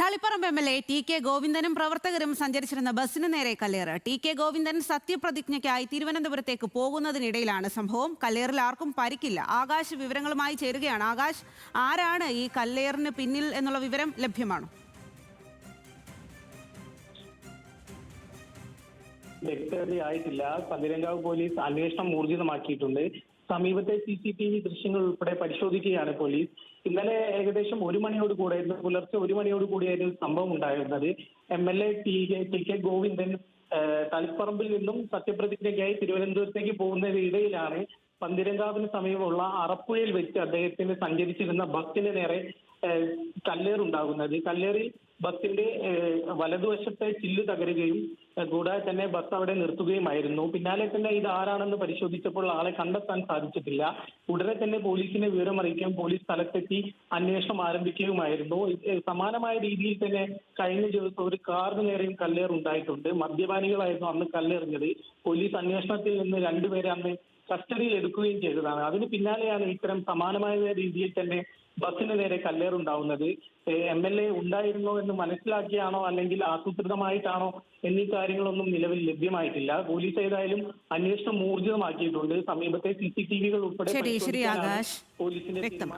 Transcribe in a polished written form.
Taliparamba MLA. TK. ഗോവിന്ദനും പ്രവർത്തകരും സഞ്ചരിച്ചിരുന്ന ബസിന് നേരെ കല്ലേറ്. ടി.കെ. ഗോവിന്ദൻ സത്യപ്രതിജ്ഞയ്ക്കായി തിരുവനന്തപുരത്തേക്ക് പോകുന്നതിനിടയിലാണ് സംഭവം. കല്ലേറിൽ ആർക്കും പരിക്കില്ല. ആകാശ് വിവരങ്ങളുമായി ചേരുകയാണ്. ആകാശ്, ആരാണ് ഈ കല്ലേറിന് പിന്നിൽ എന്നുള്ള വിവരം ലഭ്യമാണോ? വ്യക്തതയായിട്ടില്ല. പന്തീരങ്കാവ് പോലീസ് അന്വേഷണം ഊർജിതമാക്കിയിട്ടുണ്ട്. സമീപത്തെ CCTV ദൃശ്യങ്ങൾ ഉൾപ്പെടെ പരിശോധിക്കുകയാണ് പോലീസ്. ഇന്നലെ ഏകദേശം 1 മണിയോട് കൂടെയായിരുന്നു, പുലർച്ചെ 1 മണിയോട് കൂടിയായിരുന്നു സംഭവം ഉണ്ടായിരുന്നത്. MLA ടി കെ ഗോവിന്ദൻ തളിപ്പറമ്പിൽ നിന്നും സത്യപ്രതിജ്ഞയ്ക്കായി തിരുവനന്തപുരത്തേക്ക് പോകുന്നതിനിടയിലാണ് പന്തീരങ്കാവിന് സമീപമുള്ള അറപ്പുഴയിൽ വെച്ച് അദ്ദേഹത്തിന് സഞ്ചരിച്ചിരുന്ന ബസിന് നേരെ കല്ലേറുണ്ടാകുന്നത്. കല്ലേറിൽ ബസിന്റെ വലതുവശത്തെ ചില്ല് തകരുകയും കൂടാതെ തന്നെ ബസ് അവിടെ നിർത്തുകയുമായിരുന്നു. പിന്നാലെ തന്നെ ഇത് ആരാണെന്ന് പരിശോധിച്ചപ്പോൾ ആളെ കണ്ടെത്താൻ സാധിച്ചിട്ടില്ല. ഉടനെ തന്നെ പോലീസിനെ വിവരമറിയിക്കാൻ പോലീസ് സ്ഥലത്തെത്തി അന്വേഷണം ആരംഭിക്കുകയുമായിരുന്നു. സമാനമായ രീതിയിൽ തന്നെ കഴിഞ്ഞ ദിവസം ഒരു കാറിന് നേരെയും കല്ലേറുണ്ടായിട്ടുണ്ട്. മദ്യപാനികളായിരുന്നു അന്ന് കല്ലെറിഞ്ഞത്. പോലീസ് അന്വേഷണത്തിൽ നിന്ന് 2 പേരെ അന്ന് കസ്റ്റഡിയിൽ എടുക്കുകയും ചെയ്തതാണ്. അതിന് പിന്നാലെയാണ് ഇത്തരം സമാനമായ രീതിയിൽ തന്നെ ബസിന് നേരെ കല്ലേറുണ്ടാവുന്നത്. MLA ഉണ്ടായിരുന്നോ എന്ന് മനസ്സിലാക്കിയാണോ അല്ലെങ്കിൽ ആസൂത്രിതമായിട്ടാണോ എന്നീ കാര്യങ്ങളൊന്നും നിലവിൽ ലഭ്യമായിട്ടില്ല. പോലീസ് ഏതായാലും അന്വേഷണം ഊർജിതമാക്കിയിട്ടുണ്ട്. സമീപത്തെ CCTV ഉൾപ്പെടെ ശരി ആകാശ്, പോലീസിന്റെ വ്യക്തമാണ്.